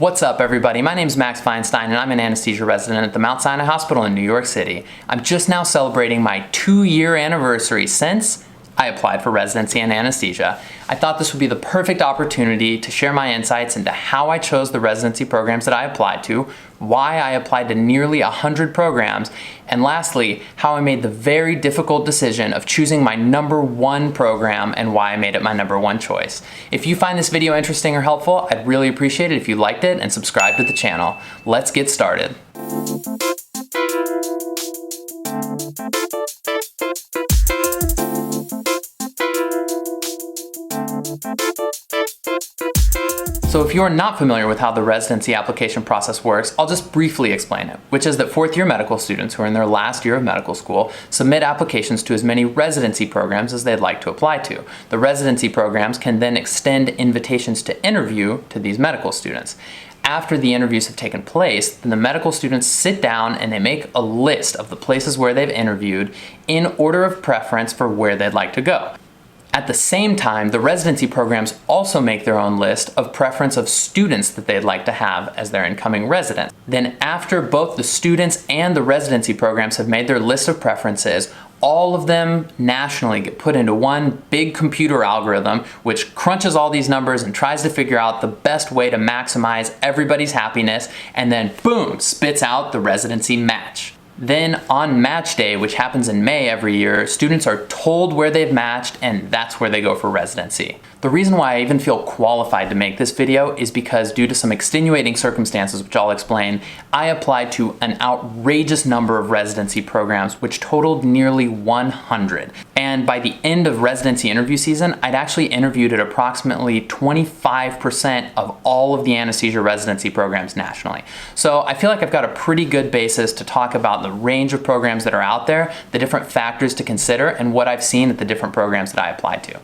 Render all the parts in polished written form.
What's up, everybody? My name is Max Feinstein and I'm an anesthesia resident at the Mount Sinai Hospital in New York City. I'm just now celebrating my 2-year anniversary since I applied for residency in anesthesia. I thought this would be the perfect opportunity to share my insights into how I chose the residency programs that I applied to, why I applied to nearly 100 programs, and lastly, how I made the very difficult decision of choosing my #1 program and why I made it my #1 choice. If you find this video interesting or helpful, I'd really appreciate it if you liked it and subscribed to the channel. Let's get started. So if you're not familiar with how the residency application process works, I'll just briefly explain it, which is that 4th year medical students who are in their last year of medical school submit applications to as many residency programs as they'd like to apply to. The residency programs can then extend invitations to interview to these medical students. After the interviews have taken place, then the medical students sit down and they make a list of the places where they've interviewed in order of preference for where they'd like to go. At the same time, the residency programs also make their own list of preference of students that they'd like to have as their incoming residents. Then after both the students and the residency programs have made their list of preferences, all of them nationally get put into one big computer algorithm which crunches all these numbers and tries to figure out the best way to maximize everybody's happiness, and then boom, spits out the residency match. Then on match day, which happens in May every year, students are told where they've matched and that's where they go for residency. The reason why I even feel qualified to make this video is because due to some extenuating circumstances, which I'll explain, I applied to an outrageous number of residency programs, which totaled nearly 100. And by the end of residency interview season, I'd actually interviewed at approximately 25% of all of the anesthesia residency programs nationally. So I feel like I've got a pretty good basis to talk about the range of programs that are out there, the different factors to consider, and what I've seen at the different programs that I applied to.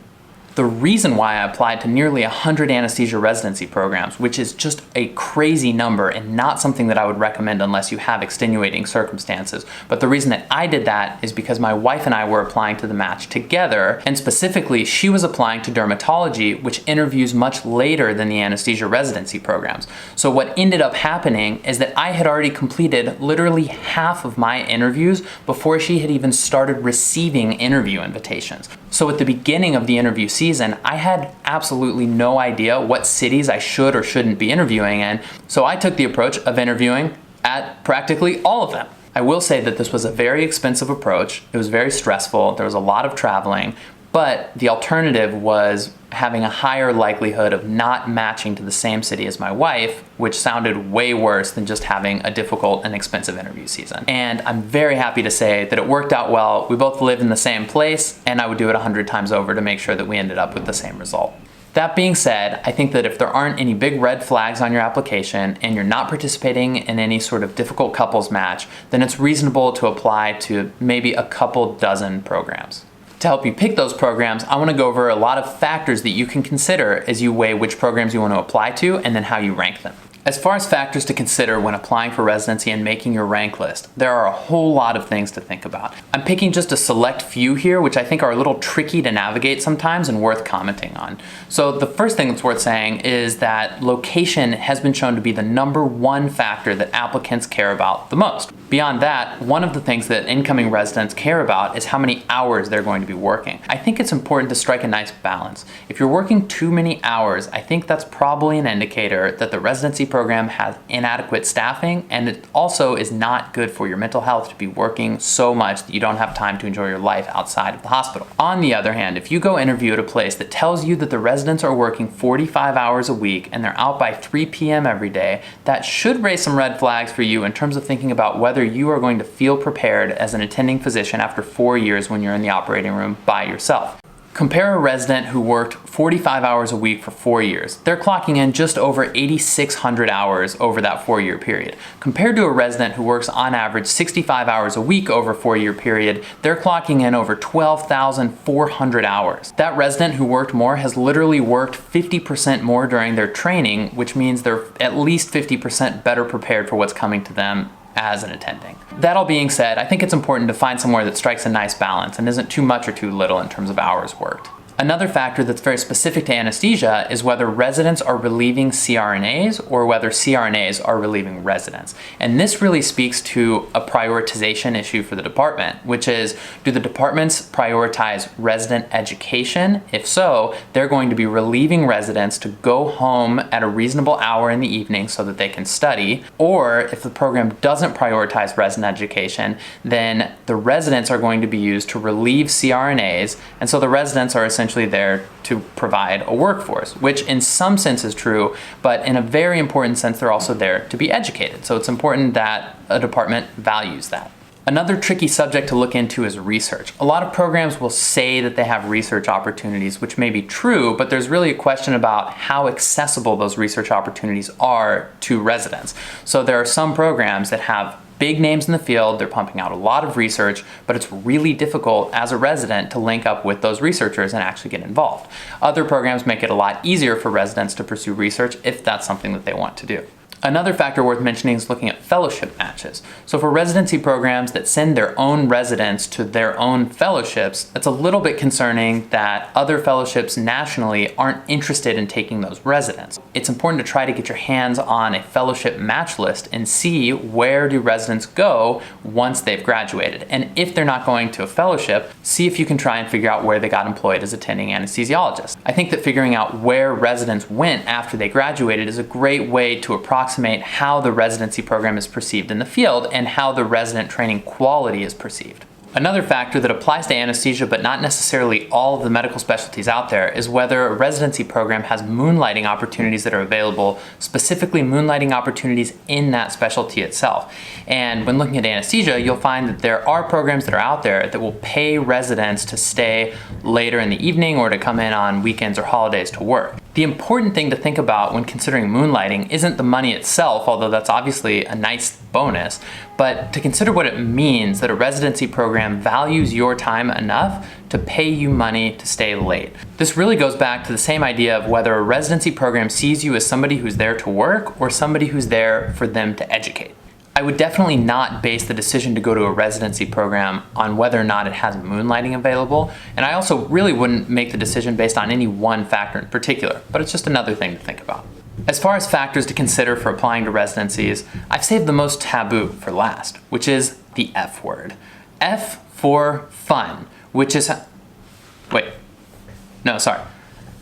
The reason why I applied to nearly 100 anesthesia residency programs, which is just a crazy number and not something that I would recommend unless you have extenuating circumstances. But the reason that I did that is because my wife and I were applying to the match together, and specifically she was applying to dermatology, which interviews much later than the anesthesia residency programs. So what ended up happening is that I had already completed literally half of my interviews before she had even started receiving interview invitations. So at the beginning of the interview season, I had absolutely no idea what cities I should or shouldn't be interviewing in, so I took the approach of interviewing at practically all of them. I will say that this was a very expensive approach. It was very stressful. There was a lot of traveling, but the alternative was having a higher likelihood of not matching to the same city as my wife, which sounded way worse than just having a difficult and expensive interview season. And I'm very happy to say that it worked out well. We both live in the same place, and I would do it 100 times over to make sure that we ended up with the same result. That being said, I think that if there aren't any big red flags on your application and you're not participating in any sort of difficult couples match, then it's reasonable to apply to maybe a couple dozen programs. To help you pick those programs, I want to go over a lot of factors that you can consider as you weigh which programs you want to apply to and then how you rank them. As far as factors to consider when applying for residency and making your rank list, there are a whole lot of things to think about. I'm picking just a select few here, which I think are a little tricky to navigate sometimes and worth commenting on. So the first thing that's worth saying is that location has been shown to be the #1 factor that applicants care about the most. Beyond that, one of the things that incoming residents care about is how many hours they're going to be working. I think it's important to strike a nice balance. If you're working too many hours, I think that's probably an indicator that the residency program has inadequate staffing, and it also is not good for your mental health to be working so much that you don't have time to enjoy your life outside of the hospital. On the other hand, if you go interview at a place that tells you that the residents are working 45 hours a week and they're out by 3 p.m. every day, that should raise some red flags for you in terms of thinking about whether you are going to feel prepared as an attending physician after 4 years when you're in the operating room by yourself. Compare a resident who worked 45 hours a week for 4 years. They're clocking in just over 8,600 hours over that 4-year period. Compared to a resident who works on average 65 hours a week over a 4-year period, they're clocking in over 12,400 hours. That resident who worked more has literally worked 50% more during their training, which means they're at least 50% better prepared for what's coming to them as an attending. That all being said, I think it's important to find somewhere that strikes a nice balance and isn't too much or too little in terms of hours worked. Another factor that's very specific to anesthesia is whether residents are relieving CRNAs or whether CRNAs are relieving residents. And this really speaks to a prioritization issue for the department, which is, do the departments prioritize resident education? If so, they're going to be relieving residents to go home at a reasonable hour in the evening so that they can study. Or if the program doesn't prioritize resident education, then the residents are going to be used to relieve CRNAs, and so the residents are essentially there to provide a workforce, which in some sense is true, but in a very important sense, they're also there to be educated. So it's important that a department values that. Another tricky subject to look into is research. A lot of programs will say that they have research opportunities, which may be true, but there's really a question about how accessible those research opportunities are to residents. So there are some programs that have big names in the field, they're pumping out a lot of research, but it's really difficult as a resident to link up with those researchers and actually get involved. Other programs make it a lot easier for residents to pursue research if that's something that they want to do. Another factor worth mentioning is looking at fellowship matches. So for residency programs that send their own residents to their own fellowships, it's a little bit concerning that other fellowships nationally aren't interested in taking those residents. It's important to try to get your hands on a fellowship match list and see where do residents go once they've graduated. And if they're not going to a fellowship, see if you can try and figure out where they got employed as attending anesthesiologists. I think that figuring out where residents went after they graduated is a great way to approximate how the residency program is perceived in the field and how the resident training quality is perceived. Another factor that applies to anesthesia, but not necessarily all of the medical specialties out there, is whether a residency program has moonlighting opportunities that are available, specifically moonlighting opportunities in that specialty itself. And when looking at anesthesia, you'll find that there are programs that are out there that will pay residents to stay later in the evening or to come in on weekends or holidays to work. The important thing to think about when considering moonlighting isn't the money itself, although that's obviously a nice bonus, but to consider what it means that a residency program values your time enough to pay you money to stay late. This really goes back to the same idea of whether a residency program sees you as somebody who's there to work or somebody who's there for them to educate. I would definitely not base the decision to go to a residency program on whether or not it has moonlighting available, and I also really wouldn't make the decision based on any one factor in particular, but it's just another thing to think about. As far as factors to consider for applying to residencies, I've saved the most taboo for last, which is the F word. F for fun, which is,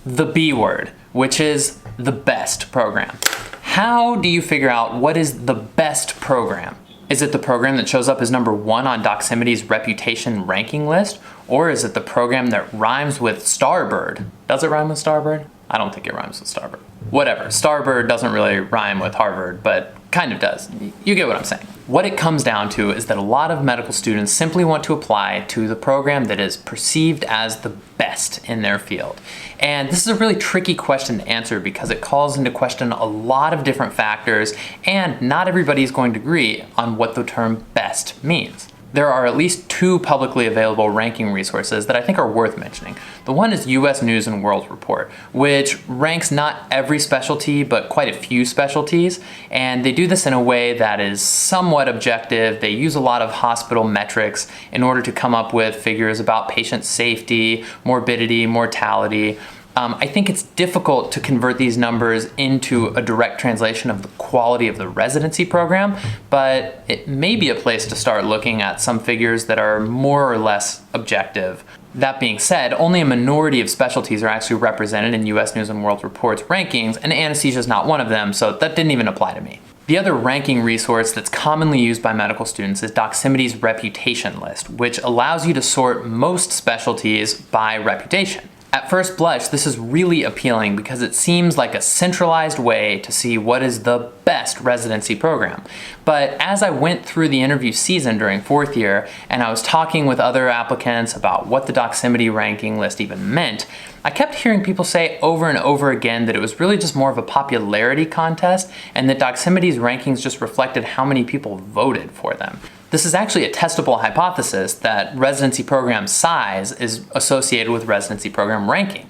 the B word, which is the best program. How do you figure out what is the best program? Is it the program that shows up as number 1 on Doximity's reputation ranking list? Or is it the program that rhymes with Starbird? Does it rhyme with Starbird? I don't think it rhymes with Starbird. Whatever, Starbird doesn't really rhyme with Harvard, but kind of does. You get what I'm saying. What it comes down to is that a lot of medical students simply want to apply to the program that is perceived as the best in their field. And this is a really tricky question to answer because it calls into question a lot of different factors, and not everybody is going to agree on what the term best means. There are at least 2 publicly available ranking resources that I think are worth mentioning. The one is US News and World Report, which ranks not every specialty, but quite a few specialties, and they do this in a way that is somewhat objective. They use a lot of hospital metrics in order to come up with figures about patient safety, morbidity, mortality. I think it's difficult to convert these numbers into a direct translation of the quality of the residency program, but it may be a place to start looking at some figures that are more or less objective. That being said, only a minority of specialties are actually represented in US News and World Report's rankings, and anesthesia is not one of them, so that didn't even apply to me. The other ranking resource that's commonly used by medical students is Doximity's reputation list, which allows you to sort most specialties by reputation. At first blush, this is really appealing because it seems like a centralized way to see what is the best residency program. But as I went through the interview season during 4th year and I was talking with other applicants about what the Doximity ranking list even meant, I kept hearing people say over and over again that it was really just more of a popularity contest and that Doximity's rankings just reflected how many people voted for them. This is actually a testable hypothesis that residency program size is associated with residency program ranking.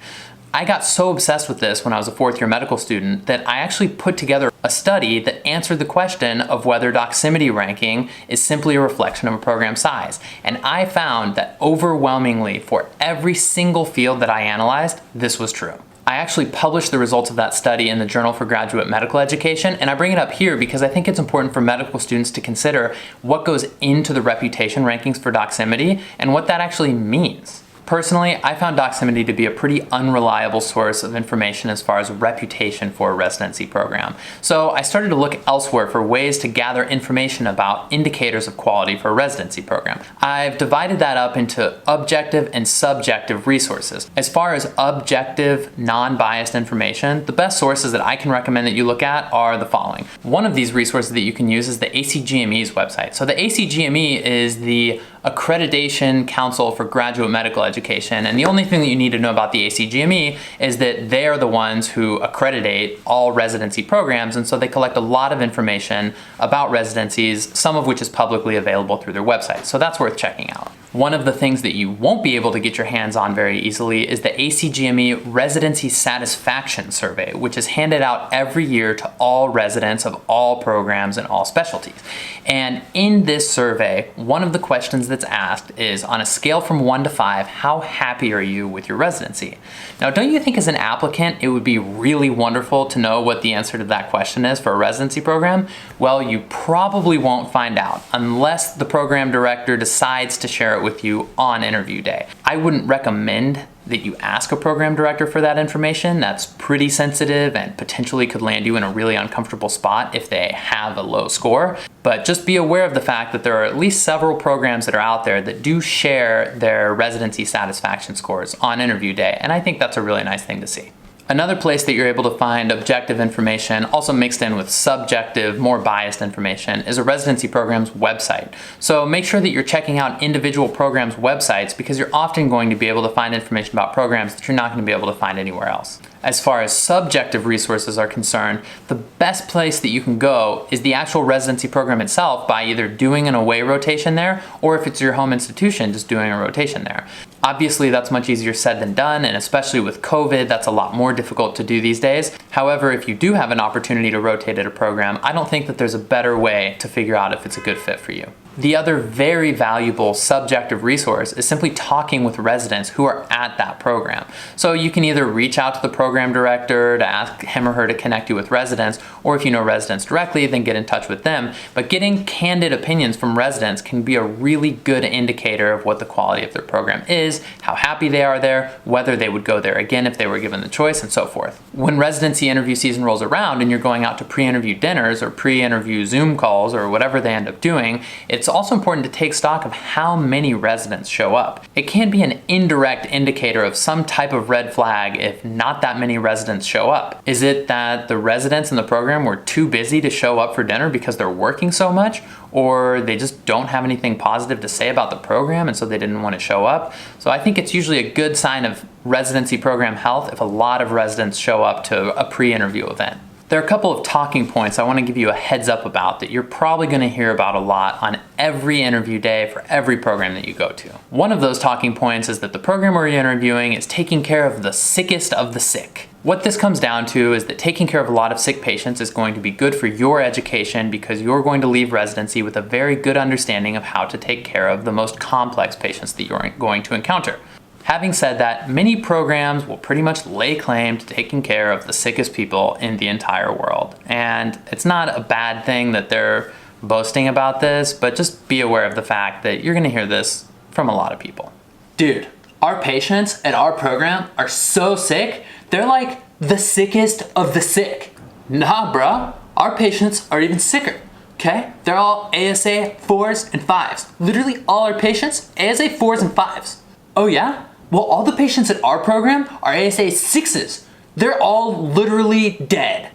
I got so obsessed with this when I was a fourth year medical student that I actually put together a study that answered the question of whether doximity ranking is simply a reflection of a program size. And I found that overwhelmingly for every single field that I analyzed, this was true. I actually published the results of that study in the Journal for Graduate Medical Education, and I bring it up here because I think it's important for medical students to consider what goes into the reputation rankings for doximity and what that actually means. Personally, I found doximity to be a pretty unreliable source of information as far as reputation for a residency program. So I started to look elsewhere for ways to gather information about indicators of quality for a residency program. I've divided that up into objective and subjective resources. As far as objective, non-biased information, the best sources that I can recommend that you look at are the following. One of these resources that you can use is the ACGME's website. So the ACGME is the Accreditation Council for Graduate Medical Education, and the only thing that you need to know about the ACGME is that they are the ones who accreditate all residency programs, and so they collect a lot of information about residencies, some of which is publicly available through their website, so that's worth checking out. One of the things that you won't be able to get your hands on very easily is the ACGME Residency Satisfaction Survey, which is handed out every year to all residents of all programs and all specialties. And in this survey, one of the questions that's asked is, on a scale from 1 to 5, how happy are you with your residency? Now, don't you think as an applicant, it would be really wonderful to know what the answer to that question is for a residency program? Well, you probably won't find out unless the program director decides to share it with you on interview day. I wouldn't recommend that you ask a program director for that information. That's pretty sensitive and potentially could land you in a really uncomfortable spot if they have a low score. But just be aware of the fact that there are at least several programs that are out there that do share their residency satisfaction scores on interview day, and I think that's a really nice thing to see. Another place that you're able to find objective information, also mixed in with subjective, more biased information, is a residency program's website. So make sure that you're checking out individual programs' websites because you're often going to be able to find information about programs that you're not going to be able to find anywhere else. As far as subjective resources are concerned, the best place that you can go is the actual residency program itself by either doing an away rotation there, or if it's your home institution, just doing a rotation there. Obviously, that's much easier said than done, and especially with COVID, that's a lot more difficult to do these days. However, if you do have an opportunity to rotate at a program, I don't think that there's a better way to figure out if it's a good fit for you. The other very valuable subjective resource is simply talking with residents who are at that program. So you can either reach out to the program director to ask him or her to connect you with residents, or if you know residents directly, then get in touch with them. But getting candid opinions from residents can be a really good indicator of what the quality of their program is, how happy they are there, whether they would go there again if they were given the choice, and so forth. When residency interview season rolls around and you're going out to pre-interview dinners or pre-interview Zoom calls or whatever they end up doing, it's also important to take stock of how many residents show up. It can be an indirect indicator of some type of red flag if not that many residents show up. Is it that the residents in the program were too busy to show up for dinner because they're working so much? Or they just don't have anything positive to say about the program and so they didn't want to show up? So I think it's usually a good sign of residency program health if a lot of residents show up to a pre-interview event. There are a couple of talking points I want to give you a heads up about that you're probably going to hear about a lot on every interview day for every program that you go to. One of those talking points is that the program where you're interviewing is taking care of the sickest of the sick. What this comes down to is that taking care of a lot of sick patients is going to be good for your education because you're going to leave residency with a very good understanding of how to take care of the most complex patients that you're going to encounter. Having said that, many programs will pretty much lay claim to taking care of the sickest people in the entire world. And it's not a bad thing that they're boasting about this, but just be aware of the fact that you're gonna hear this from a lot of people. Dude, our patients at our program are so sick, they're like the sickest of the sick. Nah, bruh, our patients are even sicker, okay? They're all ASA 4s and 5s. Literally all our patients, ASA 4s and 5s. Oh yeah? Well, all the patients at our program are ASA 6s. They're all literally dead.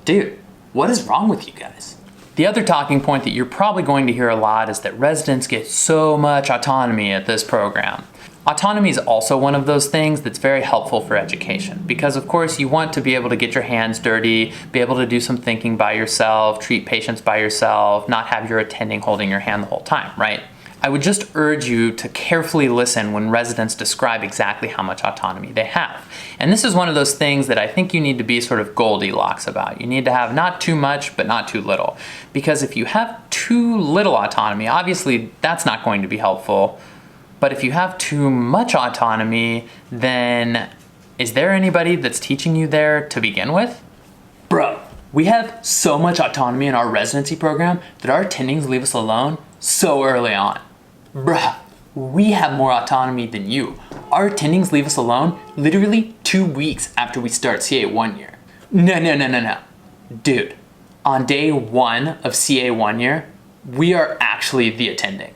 Dude, what is wrong with you guys? The other talking point that you're probably going to hear a lot is that residents get so much autonomy at this program. Autonomy is also one of those things that's very helpful for education because of course you want to be able to get your hands dirty, be able to do some thinking by yourself, treat patients by yourself, not have your attending holding your hand the whole time, right? I would just urge you to carefully listen when residents describe exactly how much autonomy they have. And this is one of those things that I think you need to be sort of Goldilocks about. You need to have not too much, but not too little. Because if you have too little autonomy, obviously that's not going to be helpful. But if you have too much autonomy, then is there anybody that's teaching you there to begin with? Bro, we have so much autonomy in our residency program that our attendings leave us alone so early on. Bruh, we have more autonomy than you. Our attendings leave us alone literally 2 weeks after we start CA 1 year. No. Dude, on day 1 of CA 1 year, we are actually the attending.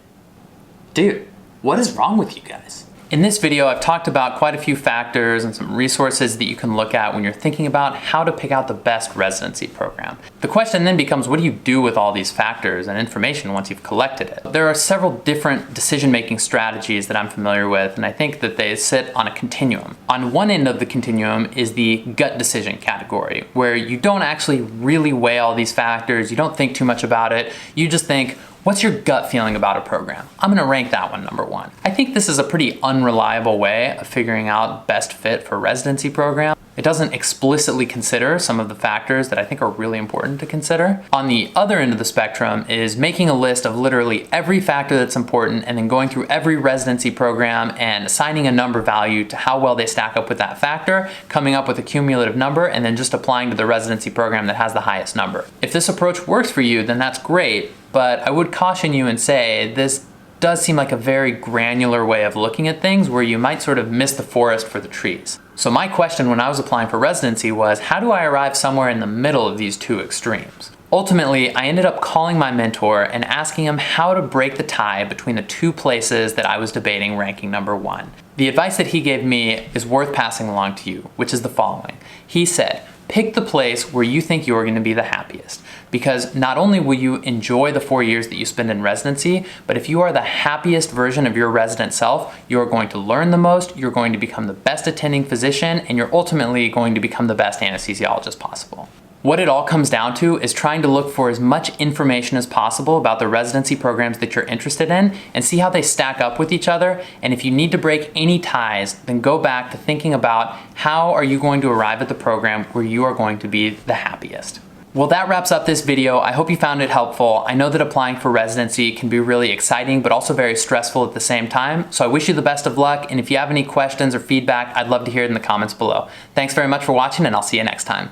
Dude, what is wrong with you guys? In this video, I've talked about quite a few factors and some resources that you can look at when you're thinking about how to pick out the best residency program. The question then becomes, what do you do with all these factors and information once you've collected it? There are several different decision-making strategies that I'm familiar with, and I think that they sit on a continuum. On one end of the continuum is the gut decision category, where you don't actually really weigh all these factors, you don't think too much about it, you just think, what's your gut feeling about a program? I'm gonna rank that one number 1. I think this is a pretty unreliable way of figuring out best fit for a residency program. It doesn't explicitly consider some of the factors that I think are really important to consider. On the other end of the spectrum is making a list of literally every factor that's important and then going through every residency program and assigning a number value to how well they stack up with that factor, coming up with a cumulative number, and then just applying to the residency program that has the highest number. If this approach works for you, then that's great, but I would caution you and say this does seem like a very granular way of looking at things where you might sort of miss the forest for the trees. So my question when I was applying for residency was, how do I arrive somewhere in the middle of these two extremes? Ultimately, I ended up calling my mentor and asking him how to break the tie between the two places that I was debating ranking number 1. The advice that he gave me is worth passing along to you, which is the following. He said, pick the place where you think you're going to be the happiest, because not only will you enjoy the 4 years that you spend in residency, but if you are the happiest version of your resident self, you are going to learn the most, you're going to become the best attending physician, and you're ultimately going to become the best anesthesiologist possible. What it all comes down to is trying to look for as much information as possible about the residency programs that you're interested in and see how they stack up with each other. And if you need to break any ties, then go back to thinking about how are you going to arrive at the program where you are going to be the happiest. Well, that wraps up this video. I hope you found it helpful. I know that applying for residency can be really exciting, but also very stressful at the same time. So I wish you the best of luck. And if you have any questions or feedback, I'd love to hear it in the comments below. Thanks very much for watching, and I'll see you next time.